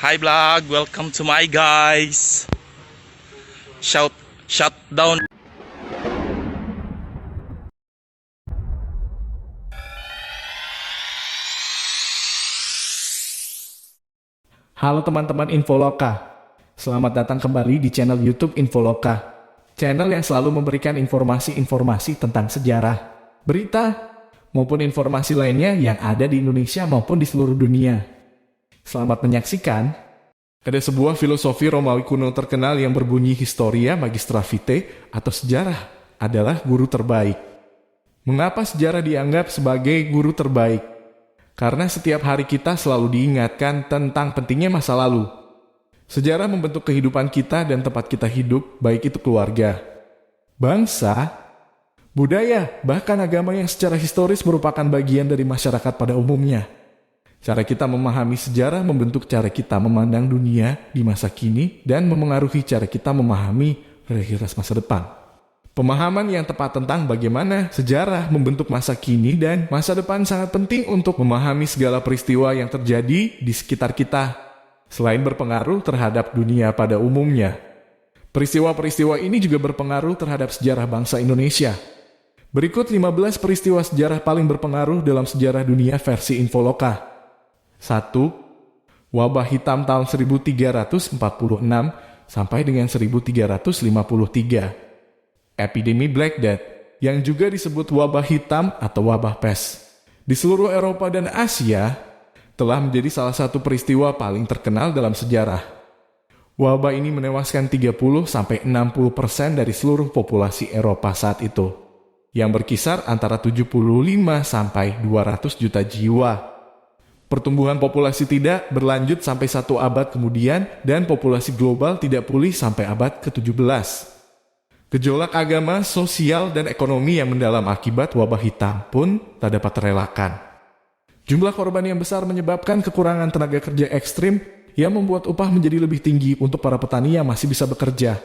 Hi vlog, welcome to my guys. Shout down. Halo teman-teman Infoloka, selamat datang kembali di channel YouTube Infoloka. Channel yang selalu memberikan informasi-informasi tentang sejarah, berita, maupun informasi lainnya yang ada di Indonesia maupun di seluruh dunia. Selamat menyaksikan. Ada sebuah filosofi Romawi kuno terkenal yang berbunyi Historia Magistra Vitae atau sejarah adalah guru terbaik. Mengapa sejarah dianggap sebagai guru terbaik? Karena setiap hari kita selalu diingatkan tentang pentingnya masa lalu. Sejarah membentuk kehidupan kita dan tempat kita hidup, baik itu keluarga, bangsa, budaya, bahkan agama yang secara historis merupakan bagian dari masyarakat pada umumnya. Cara kita memahami sejarah membentuk cara kita memandang dunia di masa kini dan memengaruhi cara kita memahami realitas masa depan. Pemahaman yang tepat tentang bagaimana sejarah membentuk masa kini dan masa depan sangat penting untuk memahami segala peristiwa yang terjadi di sekitar kita, selain berpengaruh terhadap dunia pada umumnya. Peristiwa-peristiwa ini juga berpengaruh terhadap sejarah bangsa Indonesia. Berikut 15 peristiwa sejarah paling berpengaruh dalam sejarah dunia versi Infoloka. 1. Wabah hitam tahun 1346 sampai dengan 1353. Epidemi Black Death, yang juga disebut wabah hitam atau wabah pes, di seluruh Eropa dan Asia, telah menjadi salah satu peristiwa paling terkenal dalam sejarah. Wabah ini menewaskan 30-60% dari seluruh populasi Eropa saat itu, yang berkisar antara 75 sampai 200 juta jiwa. Pertumbuhan populasi tidak berlanjut sampai 1 abad kemudian dan populasi global tidak pulih sampai abad ke-17. Gejolak agama, sosial, dan ekonomi yang mendalam akibat wabah hitam pun tak dapat terelakkan. Jumlah korban yang besar menyebabkan kekurangan tenaga kerja ekstrim yang membuat upah menjadi lebih tinggi untuk para petani yang masih bisa bekerja.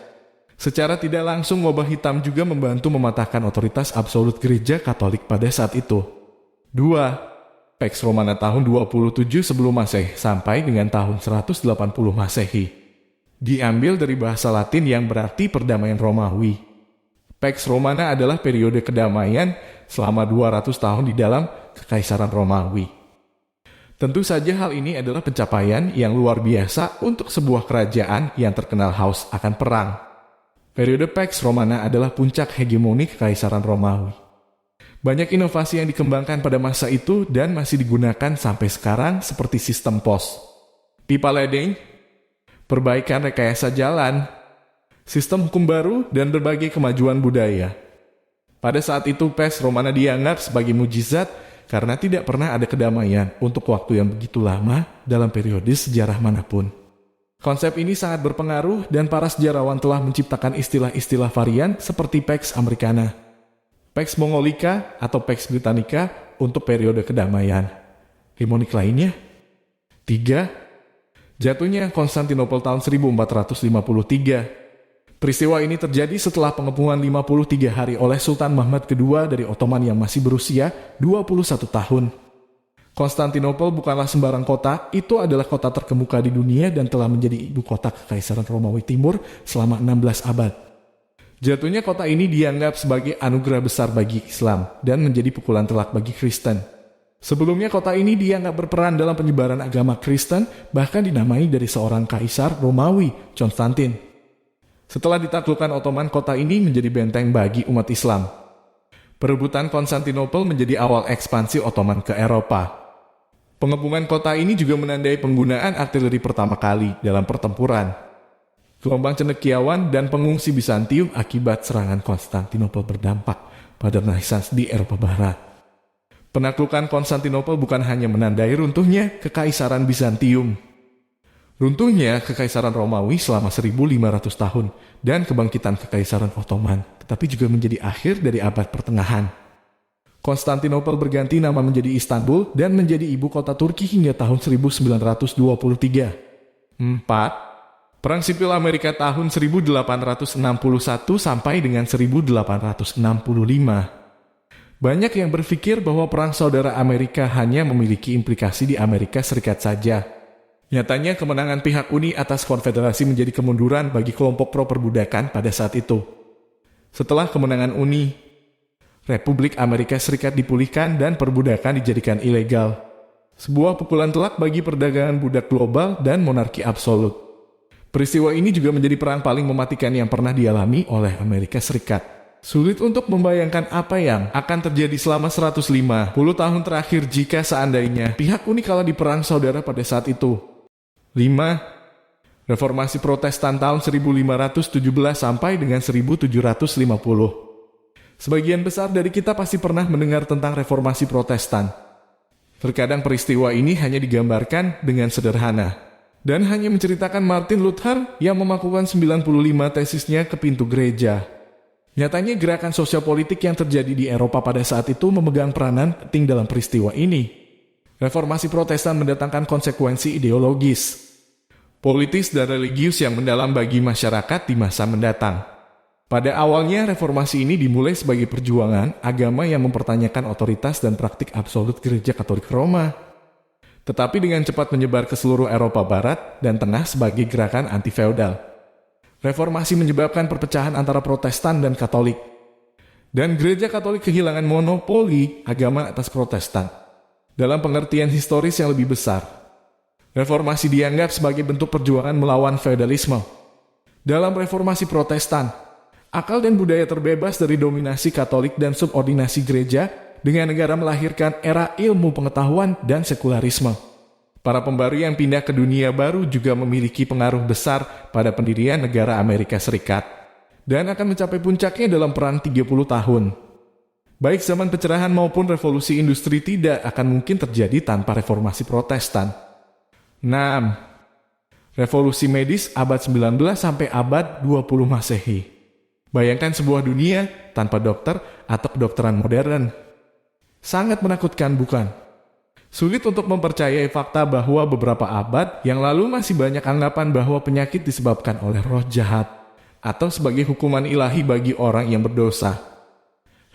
Secara tidak langsung wabah hitam juga membantu mematahkan otoritas absolut gereja Katolik pada saat itu. 2. Pax Romana tahun 27 sebelum Masehi sampai dengan tahun 180 Masehi. Diambil dari bahasa Latin yang berarti perdamaian Romawi. Pax Romana adalah periode kedamaian selama 200 tahun di dalam Kekaisaran Romawi. Tentu saja hal ini adalah pencapaian yang luar biasa untuk sebuah kerajaan yang terkenal haus akan perang. Periode Pax Romana adalah puncak hegemoni Kekaisaran Romawi. Banyak inovasi yang dikembangkan pada masa itu dan masih digunakan sampai sekarang seperti sistem pos, pipa ledeng, perbaikan rekayasa jalan, sistem hukum baru, dan berbagai kemajuan budaya. Pada saat itu Pax Romana dianggap sebagai mujizat karena tidak pernah ada kedamaian untuk waktu yang begitu lama dalam periode sejarah manapun. Konsep ini sangat berpengaruh dan para sejarawan telah menciptakan istilah-istilah varian seperti Pax Americana, Pax Mongolica atau Pax Britannica untuk periode kedamaian. Harmonik lainnya. 3. Jatuhnya Konstantinopel tahun 1453. Peristiwa ini terjadi setelah pengepungan 53 hari oleh Sultan Muhammad II dari Ottoman yang masih berusia 21 tahun. Konstantinopel bukanlah sembarang kota, itu adalah kota terkemuka di dunia dan telah menjadi ibu kota Kekaisaran Romawi Timur selama 16 abad. Jatuhnya kota ini dianggap sebagai anugerah besar bagi Islam dan menjadi pukulan telak bagi Kristen. Sebelumnya kota ini dianggap berperan dalam penyebaran agama Kristen, bahkan dinamai dari seorang kaisar Romawi, Konstantin. Setelah ditaklukkan Ottoman, kota ini menjadi benteng bagi umat Islam. Perebutan Konstantinopel menjadi awal ekspansi Ottoman ke Eropa. Pengepungan kota ini juga menandai penggunaan artileri pertama kali dalam pertempuran. Gelombang cendekiawan dan pengungsi Bizantium akibat serangan Konstantinopel berdampak pada Renaissance di Eropa Barat. Penaklukan Konstantinopel bukan hanya menandai runtuhnya Kekaisaran Bizantium, runtuhnya Kekaisaran Romawi selama 1500 tahun, dan kebangkitan Kekaisaran Ottoman, tetapi juga menjadi akhir dari abad pertengahan. Konstantinopel berganti nama menjadi Istanbul dan menjadi ibu kota Turki hingga tahun 1923. 4. Perang Sipil Amerika tahun 1861 sampai dengan 1865. Banyak yang berpikir bahwa Perang Saudara Amerika hanya memiliki implikasi di Amerika Serikat saja. Nyatanya kemenangan pihak Uni atas Konfederasi menjadi kemunduran bagi kelompok pro-perbudakan pada saat itu. Setelah kemenangan Uni, Republik Amerika Serikat dipulihkan dan perbudakan dijadikan ilegal. Sebuah pukulan telak bagi perdagangan budak global dan monarki absolut. Peristiwa ini juga menjadi perang paling mematikan yang pernah dialami oleh Amerika Serikat. Sulit untuk membayangkan apa yang akan terjadi selama 150 tahun terakhir jika seandainya pihak Uni kalah di perang saudara pada saat itu. 5. Reformasi Protestan tahun 1517 sampai dengan 1750. Sebagian besar dari kita pasti pernah mendengar tentang reformasi Protestan. Terkadang peristiwa ini hanya digambarkan dengan sederhana, dan hanya menceritakan Martin Luther yang memakukan 95 tesisnya ke pintu gereja. Nyatanya gerakan sosial politik yang terjadi di Eropa pada saat itu memegang peranan penting dalam peristiwa ini. Reformasi Protestan mendatangkan konsekuensi ideologis, politis dan religius yang mendalam bagi masyarakat di masa mendatang. Pada awalnya, reformasi ini dimulai sebagai perjuangan agama yang mempertanyakan otoritas dan praktik absolut Gereja Katolik Roma. Tetapi dengan cepat menyebar ke seluruh Eropa Barat dan Tengah sebagai gerakan anti-feodal. Reformasi menyebabkan perpecahan antara Protestan dan Katolik. Dan Gereja Katolik kehilangan monopoli agama atas Protestan. Dalam pengertian historis yang lebih besar, reformasi dianggap sebagai bentuk perjuangan melawan feodalisme. Dalam reformasi Protestan, akal dan budaya terbebas dari dominasi Katolik dan subordinasi gereja dengan negara melahirkan era ilmu pengetahuan dan sekularisme. Para pembaru yang pindah ke dunia baru juga memiliki pengaruh besar pada pendirian negara Amerika Serikat dan akan mencapai puncaknya dalam perang 30 tahun. Baik zaman pencerahan maupun revolusi industri tidak akan mungkin terjadi tanpa reformasi Protestan. 6. Revolusi medis abad 19 sampai abad 20 Masehi. Bayangkan sebuah dunia tanpa dokter atau kedokteran modern. Sangat menakutkan, bukan? Sulit untuk mempercayai fakta bahwa beberapa abad yang lalu masih banyak anggapan bahwa penyakit disebabkan oleh roh jahat atau sebagai hukuman ilahi bagi orang yang berdosa.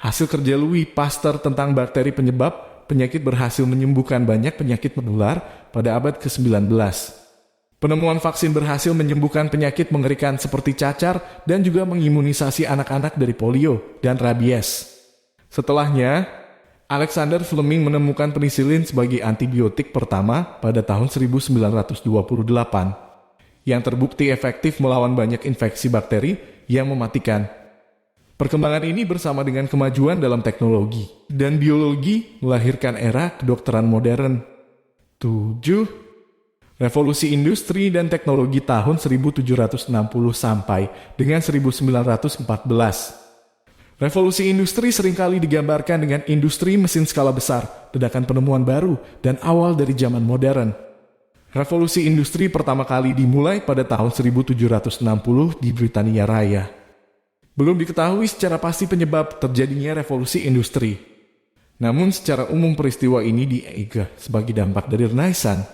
Hasil kerja Louis Pasteur tentang bakteri penyebab penyakit berhasil menyembuhkan banyak penyakit menular pada abad ke-19. Penemuan vaksin berhasil menyembuhkan penyakit mengerikan seperti cacar dan juga mengimunisasi anak-anak dari polio dan rabies. Setelahnya, Alexander Fleming menemukan penisilin sebagai antibiotik pertama pada tahun 1928, yang terbukti efektif melawan banyak infeksi bakteri yang mematikan. Perkembangan ini bersama dengan kemajuan dalam teknologi dan biologi melahirkan era kedokteran modern. 7. Revolusi industri dan teknologi tahun 1760 sampai dengan 1914. Revolusi industri seringkali digambarkan dengan industri mesin skala besar, ledakan penemuan baru, dan awal dari zaman modern. Revolusi industri pertama kali dimulai pada tahun 1760 di Britania Raya. Belum diketahui secara pasti penyebab terjadinya revolusi industri. Namun secara umum peristiwa ini dianggap sebagai dampak dari Renaissance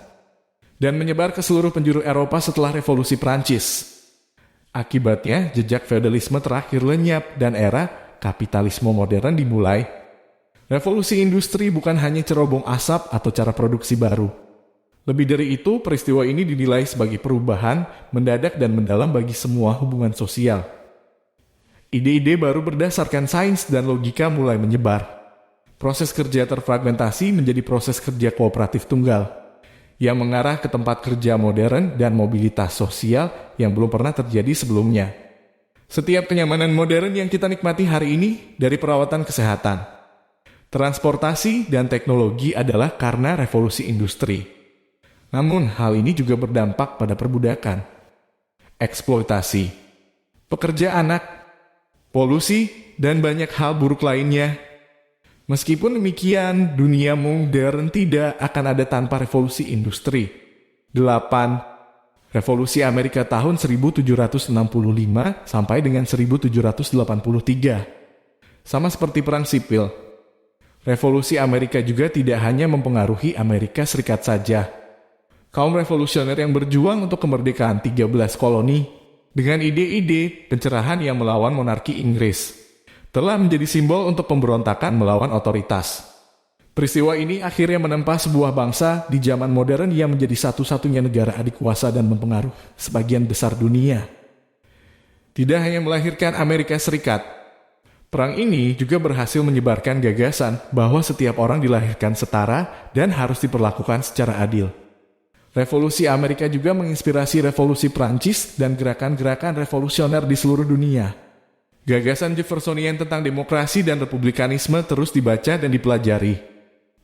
dan menyebar ke seluruh penjuru Eropa setelah revolusi Prancis. Akibatnya, jejak feodalisme terakhir lenyap dan era kapitalisme modern dimulai. Revolusi industri bukan hanya cerobong asap atau cara produksi baru. Lebih dari itu, peristiwa ini dinilai sebagai perubahan mendadak dan mendalam bagi semua hubungan sosial. Ide-ide baru berdasarkan sains dan logika mulai menyebar. Proses kerja terfragmentasi menjadi proses kerja kooperatif tunggal, yang mengarah ke tempat kerja modern dan mobilitas sosial yang belum pernah terjadi sebelumnya. Setiap kenyamanan modern yang kita nikmati hari ini, dari perawatan kesehatan, transportasi, dan teknologi adalah karena revolusi industri. Namun, hal ini juga berdampak pada perbudakan, eksploitasi, pekerja anak, polusi, dan banyak hal buruk lainnya. Meskipun demikian, dunia modern tidak akan ada tanpa revolusi industri. 8. Revolusi Amerika tahun 1765 sampai dengan 1783. Sama seperti Perang Sipil, revolusi Amerika juga tidak hanya mempengaruhi Amerika Serikat saja. Kaum revolusioner yang berjuang untuk kemerdekaan 13 koloni dengan ide-ide pencerahan yang melawan monarki Inggris telah menjadi simbol untuk pemberontakan melawan otoritas. Peristiwa ini akhirnya menempa sebuah bangsa di zaman modern yang menjadi satu-satunya negara adikuasa dan mempengaruhi sebagian besar dunia. Tidak hanya melahirkan Amerika Serikat, perang ini juga berhasil menyebarkan gagasan bahwa setiap orang dilahirkan setara dan harus diperlakukan secara adil. Revolusi Amerika juga menginspirasi revolusi Prancis dan gerakan-gerakan revolusioner di seluruh dunia. Gagasan Jeffersonian tentang demokrasi dan republikanisme terus dibaca dan dipelajari.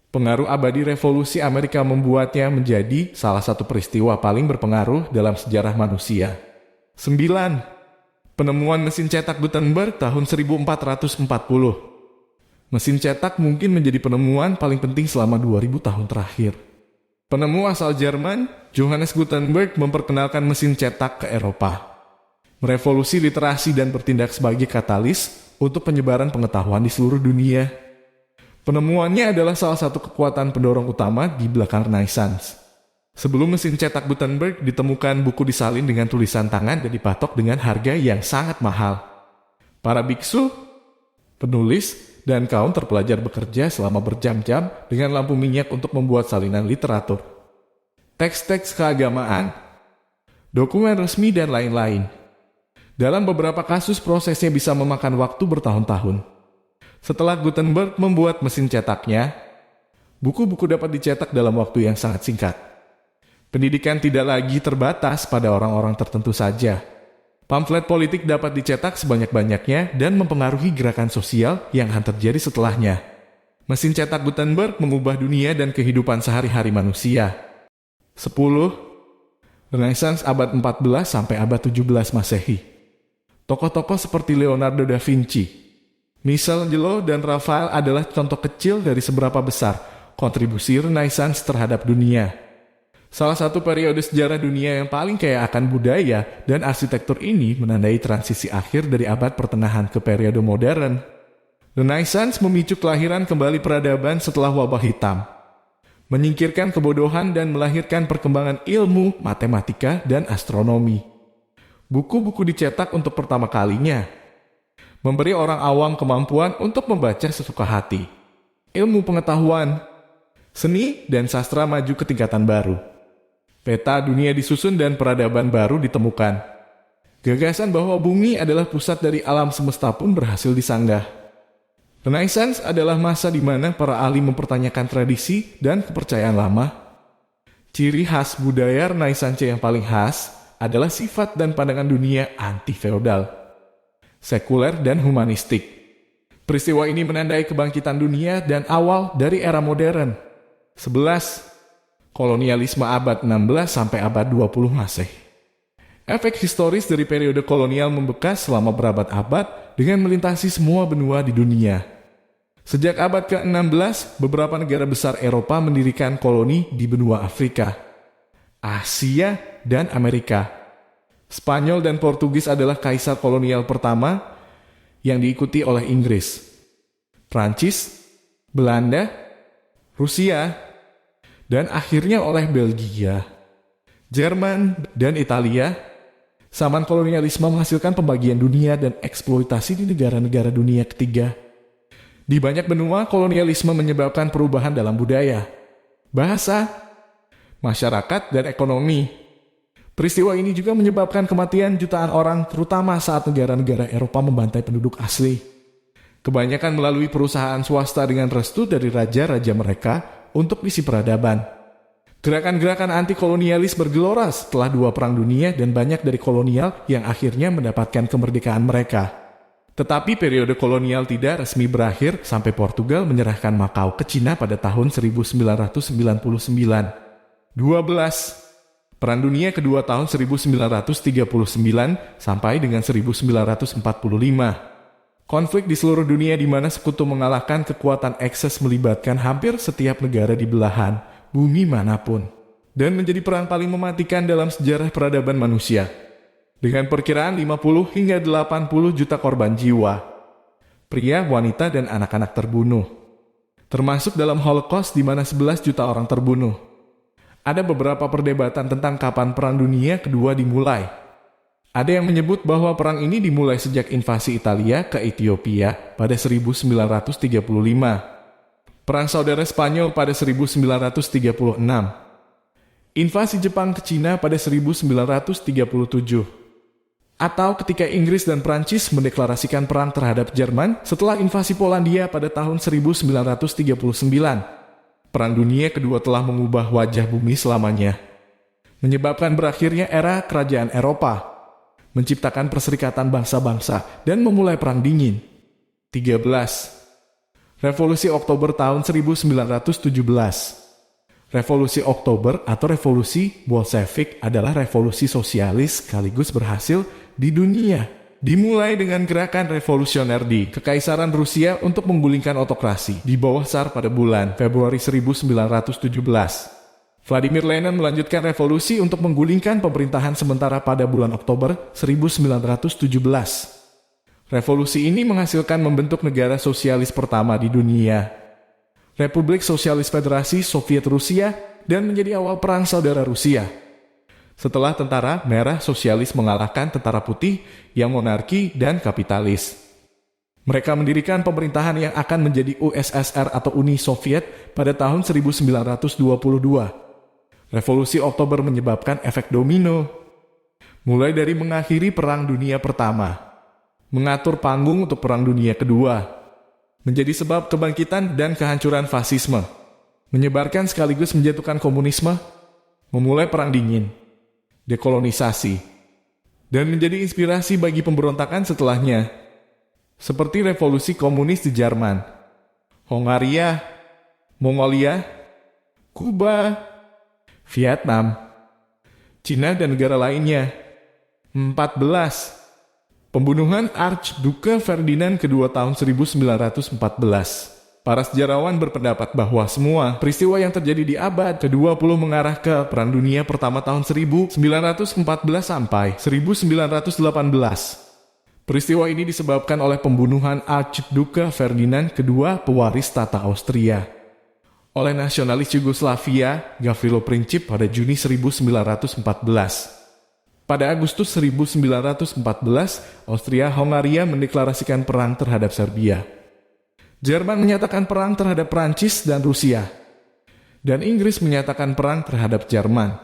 Pengaruh abadi revolusi Amerika membuatnya menjadi salah satu peristiwa paling berpengaruh dalam sejarah manusia. 9. Penemuan mesin cetak Gutenberg tahun 1440. Mesin cetak mungkin menjadi penemuan paling penting selama 2000 tahun terakhir. Penemu asal Jerman, Johannes Gutenberg memperkenalkan mesin cetak ke Eropa. Merevolusi literasi dan bertindak sebagai katalis untuk penyebaran pengetahuan di seluruh dunia. Penemuannya adalah salah satu kekuatan pendorong utama di belakang Renaissance. Sebelum mesin cetak Gutenberg ditemukan buku disalin dengan tulisan tangan dan dipatok dengan harga yang sangat mahal. Para biksu, penulis, dan kaum terpelajar bekerja selama berjam-jam dengan lampu minyak untuk membuat salinan literatur, teks-teks keagamaan, dokumen resmi, dan lain-lain. Dalam beberapa kasus prosesnya bisa memakan waktu bertahun-tahun. Setelah Gutenberg membuat mesin cetaknya, buku-buku dapat dicetak dalam waktu yang sangat singkat. Pendidikan tidak lagi terbatas pada orang-orang tertentu saja. Pamflet politik dapat dicetak sebanyak-banyaknya dan mempengaruhi gerakan sosial yang akan terjadi setelahnya. Mesin cetak Gutenberg mengubah dunia dan kehidupan sehari-hari manusia. 10. Renaissance abad 14 sampai abad 17 Masehi. Tokoh-tokoh seperti Leonardo da Vinci, Michelangelo, dan Raphael adalah contoh kecil dari seberapa besar kontribusi Renaissance terhadap dunia. Salah satu periode sejarah dunia yang paling kaya akan budaya dan arsitektur ini menandai transisi akhir dari abad pertengahan ke periode modern. Renaissance memicu kelahiran kembali peradaban setelah wabah hitam, menyingkirkan kebodohan dan melahirkan perkembangan ilmu, matematika, dan astronomi. Buku-buku dicetak untuk pertama kalinya, memberi orang awam kemampuan untuk membaca sesuka hati. Ilmu pengetahuan, seni, dan sastra maju ke tingkatan baru. Peta dunia disusun dan peradaban baru ditemukan. Gagasan bahwa bumi adalah pusat dari alam semesta pun berhasil disanggah. Renaissance adalah masa di mana para ahli mempertanyakan tradisi dan kepercayaan lama. Ciri khas budaya Renaissance yang paling khas adalah sifat dan pandangan dunia anti-feodal, sekuler, dan humanistik. Peristiwa ini menandai kebangkitan dunia dan awal dari era modern. 11. Kolonialisme abad 16 sampai abad 20 Masehi. Efek historis dari periode kolonial membekas selama berabad-abad dengan melintasi semua benua di dunia. Sejak abad ke-16, beberapa negara besar Eropa mendirikan koloni di benua Afrika, Asia, dan Amerika. Spanyol dan Portugis adalah kaisar kolonial pertama yang diikuti oleh Inggris, Prancis, Belanda, Rusia, dan akhirnya oleh Belgia, Jerman, dan Italia. Zaman kolonialisme menghasilkan pembagian dunia dan eksploitasi di negara-negara dunia ketiga. Di banyak benua, kolonialisme menyebabkan perubahan dalam budaya, bahasa, masyarakat, dan ekonomi. Peristiwa ini juga menyebabkan kematian jutaan orang, terutama saat negara-negara Eropa membantai penduduk asli. Kebanyakan melalui perusahaan swasta dengan restu dari raja-raja mereka untuk misi peradaban. Gerakan-gerakan anti-kolonialis bergelora setelah 2 perang dunia dan banyak dari kolonial yang akhirnya mendapatkan kemerdekaan mereka. Tetapi periode kolonial tidak resmi berakhir sampai Portugal menyerahkan Makau ke Cina pada tahun 1999. 12. Perang Dunia Kedua tahun 1939 sampai dengan 1945. Konflik di seluruh dunia di mana sekutu mengalahkan kekuatan Ekses melibatkan hampir setiap negara di belahan bumi manapun, dan menjadi perang paling mematikan dalam sejarah peradaban manusia. Dengan perkiraan 50 hingga 80 juta korban jiwa, pria, wanita, dan anak-anak terbunuh. Termasuk dalam Holocaust di mana 11 juta orang terbunuh. Ada beberapa perdebatan tentang kapan Perang Dunia Kedua dimulai. Ada yang menyebut bahwa perang ini dimulai sejak invasi Italia ke Ethiopia pada 1935. Perang Saudara Spanyol pada 1936. Invasi Jepang ke Cina pada 1937. Atau ketika Inggris dan Prancis mendeklarasikan perang terhadap Jerman setelah invasi Polandia pada tahun 1939. Perang Dunia Kedua telah mengubah wajah bumi selamanya, menyebabkan berakhirnya era kerajaan Eropa, menciptakan perserikatan bangsa-bangsa, dan memulai Perang Dingin. 13. Revolusi Oktober tahun 1917. Revolusi Oktober atau Revolusi Bolshevik adalah revolusi sosialis sekaligus berhasil di dunia. Dimulai dengan gerakan revolusioner di Kekaisaran Rusia untuk menggulingkan otokrasi di bawah Tsar pada bulan Februari 1917. Vladimir Lenin melanjutkan revolusi untuk menggulingkan pemerintahan sementara pada bulan Oktober 1917. Revolusi ini menghasilkan membentuk negara sosialis pertama di dunia, Republik Sosialis Federasi Soviet Rusia, dan menjadi awal Perang Saudara Rusia. Setelah tentara merah sosialis mengalahkan tentara putih yang monarki dan kapitalis. Mereka mendirikan pemerintahan yang akan menjadi USSR atau Uni Soviet pada tahun 1922. Revolusi Oktober menyebabkan efek domino, mulai dari mengakhiri Perang Dunia Pertama, mengatur panggung untuk Perang Dunia Kedua, menjadi sebab kebangkitan dan kehancuran fasisme, menyebarkan sekaligus menjatuhkan komunisme, memulai Perang Dingin, dekolonisasi, dan menjadi inspirasi bagi pemberontakan setelahnya, seperti revolusi komunis di Jerman, Hongaria, Mongolia, Kuba, Vietnam, Cina, dan negara lainnya. 14. Pembunuhan Archduke Ferdinand II tahun 1914. Para sejarawan berpendapat bahwa semua peristiwa yang terjadi di abad ke-20 mengarah ke Perang Dunia Pertama tahun 1914 sampai 1918. Peristiwa ini disebabkan oleh pembunuhan Archduke Ferdinand II, pewaris tata Austria, oleh nasionalis Yugoslavia Gavrilo Princip pada Juni 1914. Pada Agustus 1914, Austria-Hongaria mendeklarasikan perang terhadap Serbia. Jerman menyatakan perang terhadap Prancis dan Rusia. Dan Inggris menyatakan perang terhadap Jerman.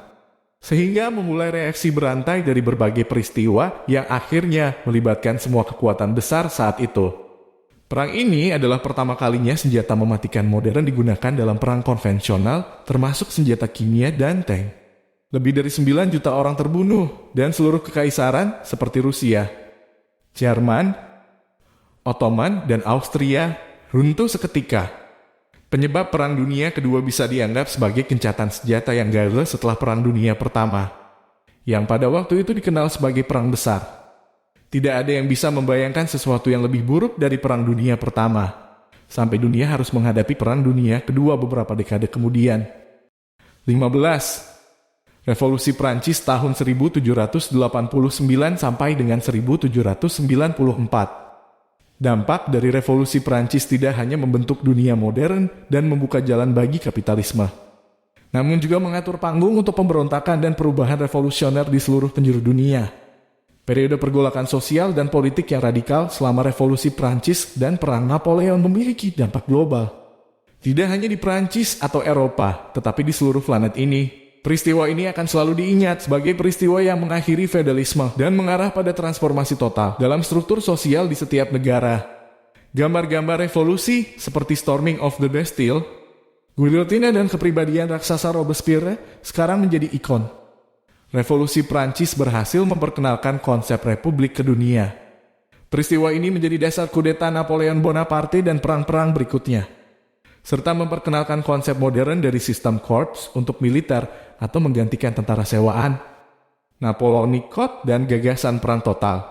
Sehingga memulai reaksi berantai dari berbagai peristiwa yang akhirnya melibatkan semua kekuatan besar saat itu. Perang ini adalah pertama kalinya senjata mematikan modern digunakan dalam perang konvensional, termasuk senjata kimia dan tank. Lebih dari 9 juta orang terbunuh, dan seluruh kekaisaran seperti Rusia, Jerman, Ottoman, dan Austria runtuh seketika. Penyebab Perang Dunia Kedua bisa dianggap sebagai gencatan senjata yang gagal setelah Perang Dunia Pertama, yang pada waktu itu dikenal sebagai Perang Besar. Tidak ada yang bisa membayangkan sesuatu yang lebih buruk dari Perang Dunia Pertama, sampai dunia harus menghadapi Perang Dunia Kedua beberapa dekade kemudian. 15. Revolusi Prancis tahun 1789 sampai dengan 1794. Dampak dari revolusi Prancis tidak hanya membentuk dunia modern dan membuka jalan bagi kapitalisme, namun juga mengatur panggung untuk pemberontakan dan perubahan revolusioner di seluruh penjuru dunia. Periode pergolakan sosial dan politik yang radikal selama revolusi Prancis dan Perang Napoleon memiliki dampak global. Tidak hanya di Prancis atau Eropa, tetapi di seluruh planet ini. Peristiwa ini akan selalu diingat sebagai peristiwa yang mengakhiri feodalisme dan mengarah pada transformasi total dalam struktur sosial di setiap negara. Gambar-gambar revolusi seperti Storming of the Bastille, guillotina, dan kepribadian raksasa Robespierre sekarang menjadi ikon. Revolusi Prancis berhasil memperkenalkan konsep republik ke dunia. Peristiwa ini menjadi dasar kudeta Napoleon Bonaparte dan perang-perang berikutnya, serta memperkenalkan konsep modern dari sistem korps untuk militer atau menggantikan tentara sewaan, Napoleonic dan gagasan perang total.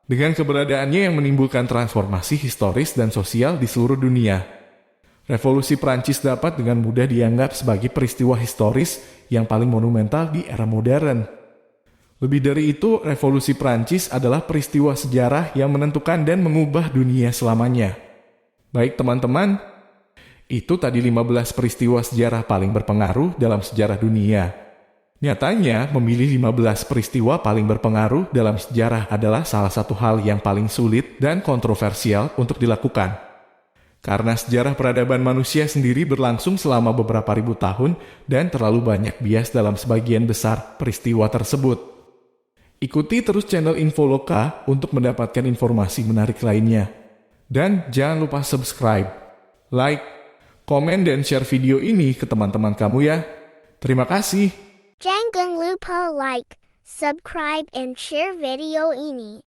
Dengan keberadaannya yang menimbulkan transformasi historis dan sosial di seluruh dunia, revolusi Prancis dapat dengan mudah dianggap sebagai peristiwa historis yang paling monumental di era modern. Lebih dari itu, revolusi Prancis adalah peristiwa sejarah yang menentukan dan mengubah dunia selamanya. Baik teman-teman, itu tadi 15 peristiwa sejarah paling berpengaruh dalam sejarah dunia. Nyatanya, memilih 15 peristiwa paling berpengaruh dalam sejarah adalah salah satu hal yang paling sulit dan kontroversial untuk dilakukan. Karena sejarah peradaban manusia sendiri berlangsung selama beberapa ribu tahun dan terlalu banyak bias dalam sebagian besar peristiwa tersebut. Ikuti terus channel Infoloka untuk mendapatkan informasi menarik lainnya. Dan jangan lupa subscribe, like, komen, dan share video ini ke teman-teman kamu ya. Terima kasih. Jangan lupa like, subscribe, and share video ini.